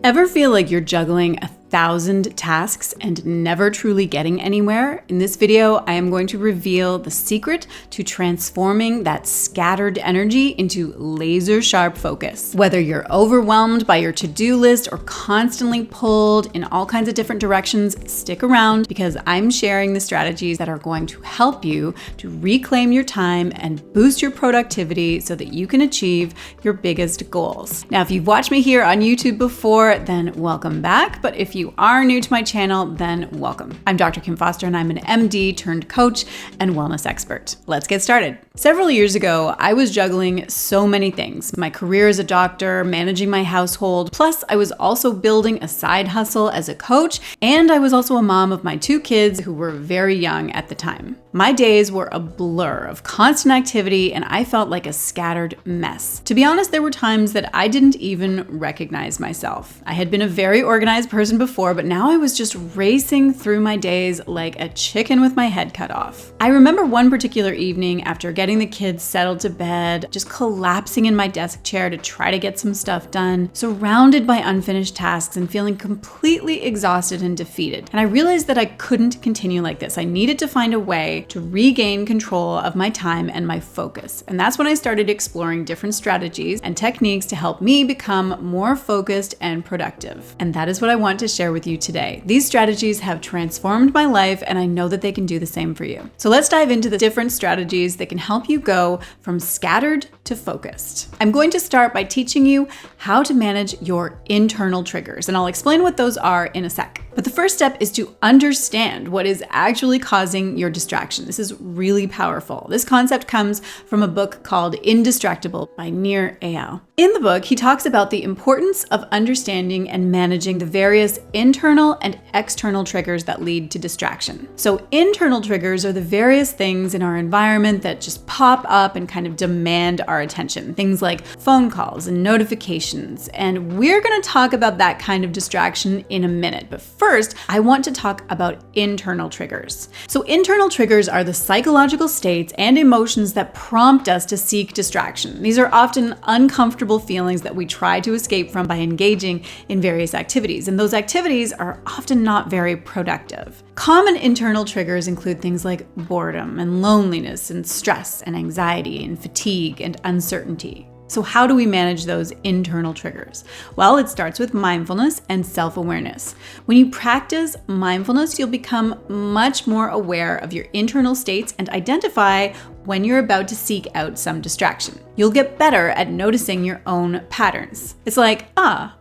Ever feel like you're juggling 1,000 tasks and never truly getting anywhere? In this video, I am going to reveal the secret to transforming that scattered energy into laser sharp focus. Whether you're overwhelmed by your to-do list or constantly pulled in all kinds of different directions, stick around because I'm sharing the strategies that are going to help you to reclaim your time and boost your productivity so that you can achieve your biggest goals. Now, if you've watched me here on YouTube before, then welcome back. But if you are new to my channel, then welcome. I'm Dr. Kim Foster and I'm an MD turned coach and wellness expert. Let's get started. Several years ago, I was juggling so many things. My career as a doctor, managing my household, plus I was also building a side hustle as a coach, and I was also a mom of my 2 kids who were very young at the time. My days were a blur of constant activity and I felt like a scattered mess. To be honest, there were times that I didn't even recognize myself. I had been a very organized person before, but now I was just racing through my days like a chicken with my head cut off. I remember one particular evening after getting the kids settled to bed, just collapsing in my desk chair to try to get some stuff done, surrounded by unfinished tasks and feeling completely exhausted and defeated. And I realized that I couldn't continue like this. I needed to find a way to regain control of my time and my focus. And that's when I started exploring different strategies and techniques to help me become more focused and productive. And that is what I want to share with you today. These strategies have transformed my life and I know that they can do the same for you. So let's dive into the different strategies that can help you go from scattered to focused. I'm going to start by teaching you how to manage your internal triggers, and I'll explain what those are in a sec. But the first step is to understand what is actually causing your distraction. This is really powerful. This concept comes from a book called Indistractable by Nir Eyal. In the book, he talks about the importance of understanding and managing the various internal and external triggers that lead to distraction. So internal triggers are the various things in our environment that just pop up and kind of demand our attention. Things like phone calls and notifications. And we're going to talk about that kind of distraction in a minute. But first, I want to talk about internal triggers. So internal triggers are the psychological states and emotions that prompt us to seek distraction. These are often uncomfortable feelings that we try to escape from by engaging in various activities. And those activities are often not very productive. Common internal triggers include things like boredom and loneliness and stress and anxiety and fatigue and uncertainty. So how do we manage those internal triggers? Well, it starts with mindfulness and self-awareness. When you practice mindfulness, you'll become much more aware of your internal states and identify when you're about to seek out some distraction. You'll get better at noticing your own patterns. It's like,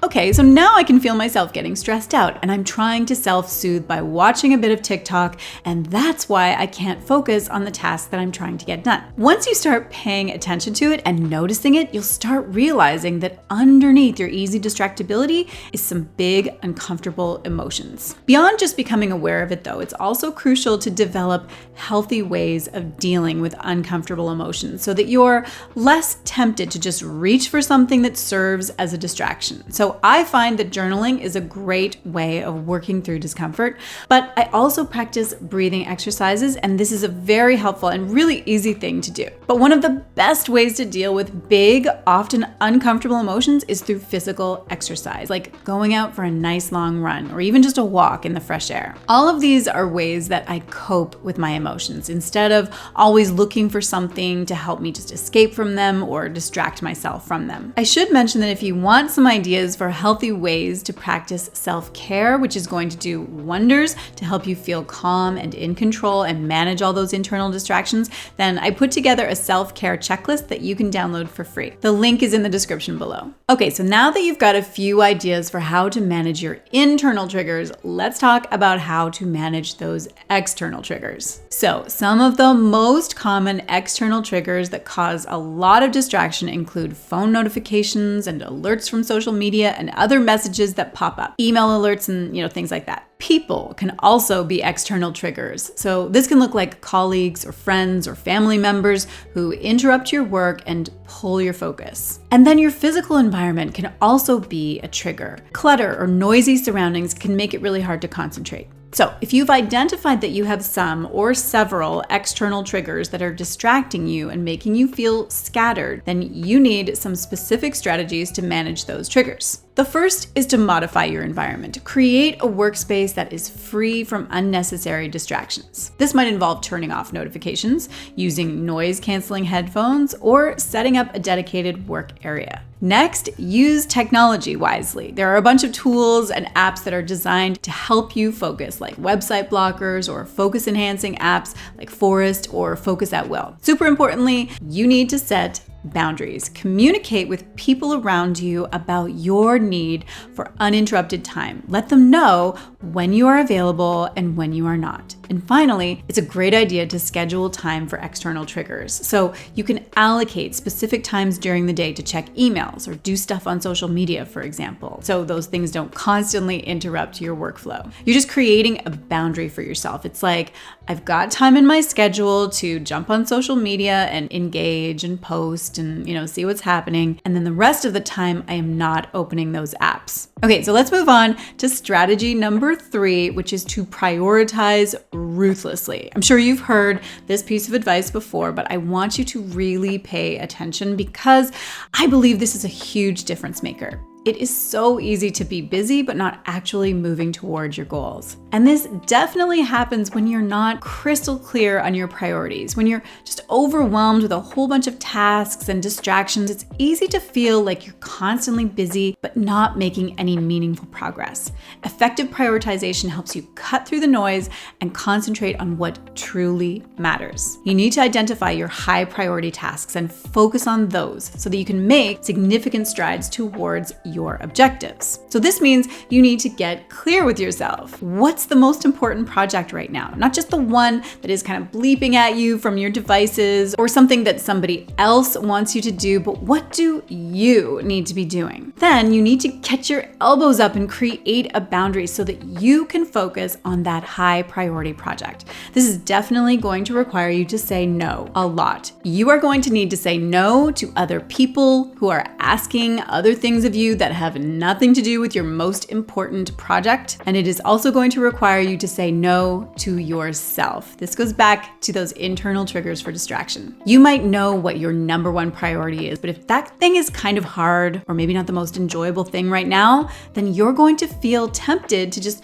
okay, so now I can feel myself getting stressed out and I'm trying to self-soothe by watching a bit of TikTok, and that's why I can't focus on the task that I'm trying to get done. Once you start paying attention to it and noticing it, you'll start realizing that underneath your easy distractibility is some big, uncomfortable emotions. Beyond just becoming aware of it though, it's also crucial to develop healthy ways of dealing with uncomfortable emotions so that you're less tempted to just reach for something that serves as a distraction. So I find that journaling is a great way of working through discomfort, but I also practice breathing exercises, and this is a very helpful and really easy thing to do. But one of the best ways to deal with big, often uncomfortable emotions is through physical exercise, like going out for a nice long run or even just a walk in the fresh air. All of these are ways that I cope with my emotions instead of always looking for something to help me just escape from them or distract myself from them. I should mention that if you want some ideas for healthy ways to practice self-care, which is going to do wonders to help you feel calm and in control and manage all those internal distractions, then I put together a self-care checklist that you can download for free. The link is in the description below. Okay, so now that you've got a few ideas for how to manage your internal triggers, let's talk about how to manage those external triggers. So some of the most common external triggers that cause a lot of distraction include phone notifications and alerts from social media and other messages that pop up, email alerts and things like that. People can also be external triggers. So this can look like colleagues or friends or family members who interrupt your work and pull your focus. And then your physical environment can also be a trigger. Clutter or noisy surroundings can make it really hard to concentrate. So if you've identified that you have some or several external triggers that are distracting you and making you feel scattered, then you need some specific strategies to manage those triggers. The The first is to modify your environment. Create a workspace that is free from unnecessary distractions. This might involve turning off notifications, using noise-canceling headphones, or setting up a dedicated work area. Next, use technology wisely. There are a bunch of tools and apps that are designed to help you focus, like website blockers or focus-enhancing apps like Forest or Focus at Will. Super importantly, you need to set boundaries. Communicate with people around you about your need for uninterrupted time. Let them know when you are available and when you are not. And finally, it's a great idea to schedule time for external triggers. So you can allocate specific times during the day to check emails or do stuff on social media, for example, so those things don't constantly interrupt your workflow. You're just creating a boundary for yourself. It's like, I've got time in my schedule to jump on social media and engage and post and, see what's happening. And then the rest of the time, I am not opening those apps. Okay, so let's move on to strategy number 3, which is to prioritize ruthlessly. I'm sure you've heard this piece of advice before, but I want you to really pay attention because I believe this is a huge difference maker. It is so easy to be busy, but not actually moving towards your goals. And this definitely happens when you're not crystal clear on your priorities. When you're just overwhelmed with a whole bunch of tasks and distractions, it's easy to feel like you're constantly busy, but not making any meaningful progress. Effective prioritization helps you cut through the noise and concentrate on what truly matters. You need to identify your high priority tasks and focus on those so that you can make significant strides towards your objectives. So this means you need to get clear with yourself. What's the most important project right now? Not just the one that is kind of bleeping at you from your devices or something that somebody else wants you to do, but what do you need to be doing? Then you need to get your elbows up and create a boundary so that you can focus on that high priority project. This is definitely going to require you to say no a lot. You are going to need to say no to other people who are asking other things of you that have nothing to do with your most important project. And it is also going to require you to say no to yourself. This goes back to those internal triggers for distraction. You might know what your number one priority is, but if that thing is kind of hard or maybe not the most enjoyable thing right now, then you're going to feel tempted to just,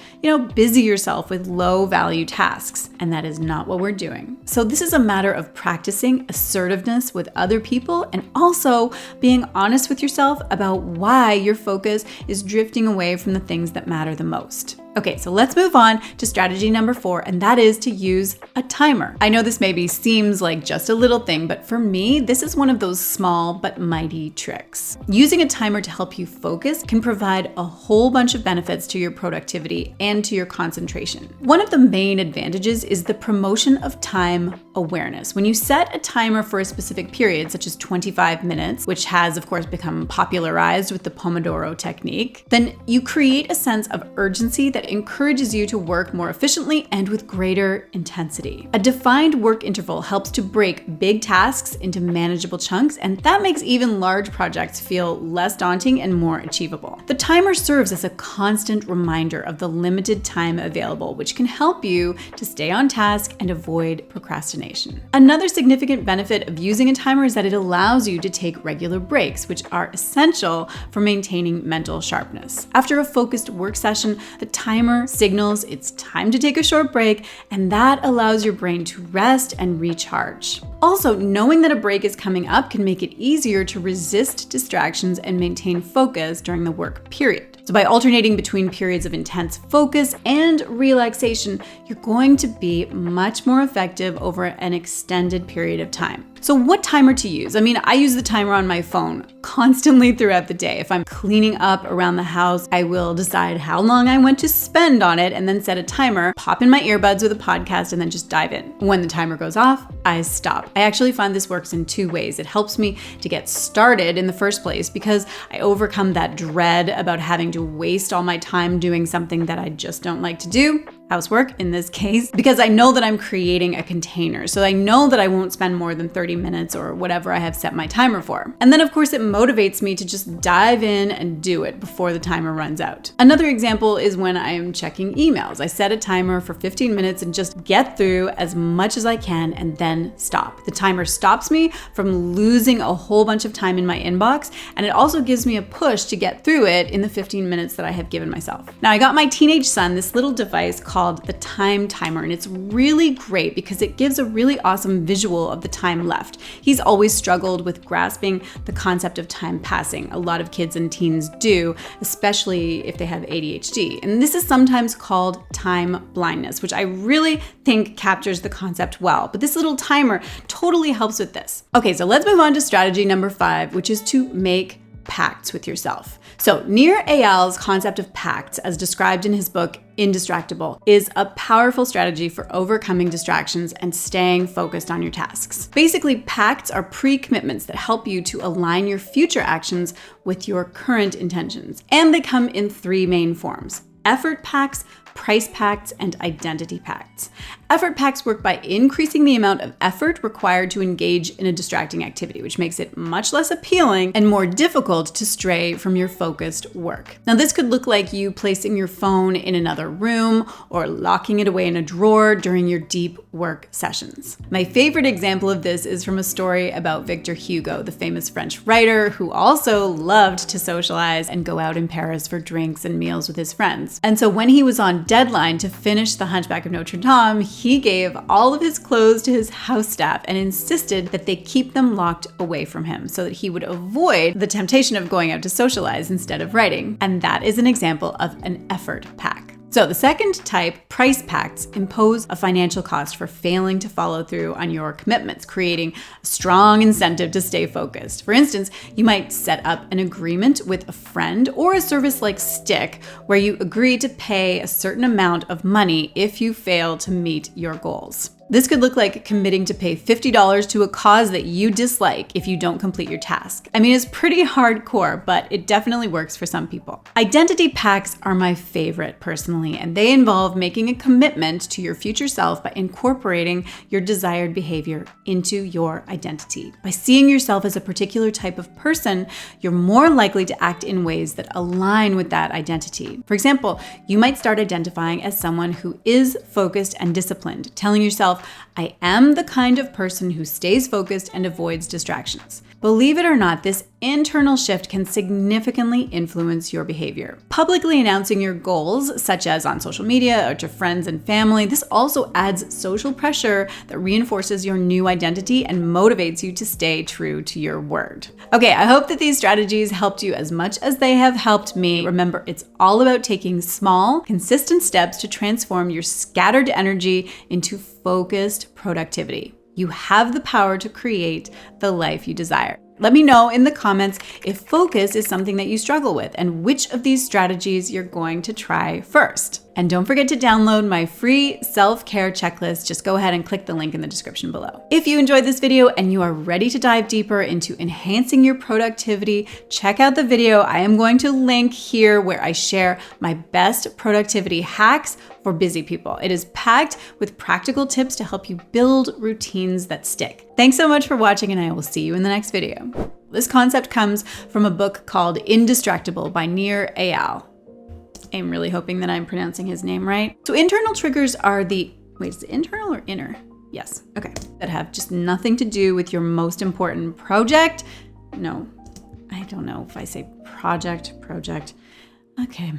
busy yourself with low value tasks. And that is not what we're doing. So this is a matter of practicing assertiveness with other people and also being honest with yourself about why your focus is drifting away from the things that matter the most. Okay, so let's move on to strategy number 4, and that is to use a timer. I know this maybe seems like just a little thing, but for me, this is one of those small but mighty tricks. Using a timer to help you focus can provide a whole bunch of benefits to your productivity and to your concentration. One of the main advantages is the promotion of time awareness. When you set a timer for a specific period, such as 25 minutes, which has of course become popularized with the Pomodoro Technique, then you create a sense of urgency that encourages you to work more efficiently and with greater intensity. A defined work interval helps to break big tasks into manageable chunks, and that makes even large projects feel less daunting and more achievable. The timer serves as a constant reminder of the limited time available, which can help you to stay on task and avoid procrastination. Another significant benefit of using a timer is that it allows you to take regular breaks, which are essential for maintaining mental sharpness. After a focused work session, the timer signals it's time to take a short break, and that allows your brain to rest and recharge. Also, knowing that a break is coming up can make it easier to resist distractions and maintain focus during the work period. So by alternating between periods of intense focus and relaxation, you're going to be much more effective over an extended period of time. So what timer to use? I use the timer on my phone constantly throughout the day. If I'm cleaning up around the house, I will decide how long I want to spend on it and then set a timer, pop in my earbuds with a podcast, and then just dive in. When the timer goes off, I stop. I actually find this works in 2 ways. It helps me to get started in the first place because I overcome that dread about having to waste all my time doing something that I just don't like to do. housework in this case, because I know that I'm creating a container. So I know that I won't spend more than 30 minutes or whatever I have set my timer for. And then of course it motivates me to just dive in and do it before the timer runs out. Another example is when I am checking emails. I set a timer for 15 minutes and just get through as much as I can and then stop. The timer stops me from losing a whole bunch of time in my inbox, and it also gives me a push to get through it in the 15 minutes that I have given myself. Now I got my teenage son this little device called the time timer, and it's really great because it gives a really awesome visual of the time left. He's always struggled with grasping the concept of time passing. A lot of kids and teens do, especially if they have ADHD. And this is sometimes called time blindness, which I really think captures the concept well. But this little timer totally helps with this. Okay, so let's move on to strategy number 5, which is to make pacts with yourself. So Nir Eyal's concept of pacts, as described in his book, Indistractable, is a powerful strategy for overcoming distractions and staying focused on your tasks. Basically, pacts are pre-commitments that help you to align your future actions with your current intentions. And they come in 3 main forms: effort pacts, price pacts, and identity pacts. Effort pacts work by increasing the amount of effort required to engage in a distracting activity, which makes it much less appealing and more difficult to stray from your focused work. Now, this could look like you placing your phone in another room or locking it away in a drawer during your deep work sessions. My favorite example of this is from a story about Victor Hugo, the famous French writer who also loved to socialize and go out in Paris for drinks and meals with his friends. And so when he was on deadline to finish The Hunchback of Notre Dame, he gave all of his clothes to his house staff and insisted that they keep them locked away from him so that he would avoid the temptation of going out to socialize instead of writing. And that is an example of an effort pack. So the second type, price pacts, impose a financial cost for failing to follow through on your commitments, creating a strong incentive to stay focused. For instance, you might set up an agreement with a friend or a service like Stick, where you agree to pay a certain amount of money if you fail to meet your goals. This could look like committing to pay $50 to a cause that you dislike if you don't complete your task. I mean, it's pretty hardcore, but it definitely works for some people. Identity pacts are my favorite personally, and they involve making a commitment to your future self by incorporating your desired behavior into your identity. By seeing yourself as a particular type of person, you're more likely to act in ways that align with that identity. For example, you might start identifying as someone who is focused and disciplined, telling yourself, I am the kind of person who stays focused and avoids distractions. Believe it or not, this internal shift can significantly influence your behavior. Publicly announcing your goals, such as on social media or to friends and family, this also adds social pressure that reinforces your new identity and motivates you to stay true to your word. Okay, I hope that these strategies helped you as much as they have helped me. Remember, it's all about taking small, consistent steps to transform your scattered energy into focused productivity. You have the power to create the life you desire. Let me know in the comments if focus is something that you struggle with and which of these strategies you're going to try first. And don't forget to download my free self-care checklist. Just go ahead and click the link in the description below. If you enjoyed this video and you are ready to dive deeper into enhancing your productivity, check out the video I am going to link here where I share my best productivity hacks for busy people. It is packed with practical tips to help you build routines that stick. Thanks so much for watching, and I will see you in the next video. This concept comes from a book called Indistractable by Nir Eyal. I'm really hoping that I'm pronouncing his name right. So internal triggers are is it internal or inner? Yes, okay. That have just nothing to do with your most important project. No, I don't know if I say project. Okay.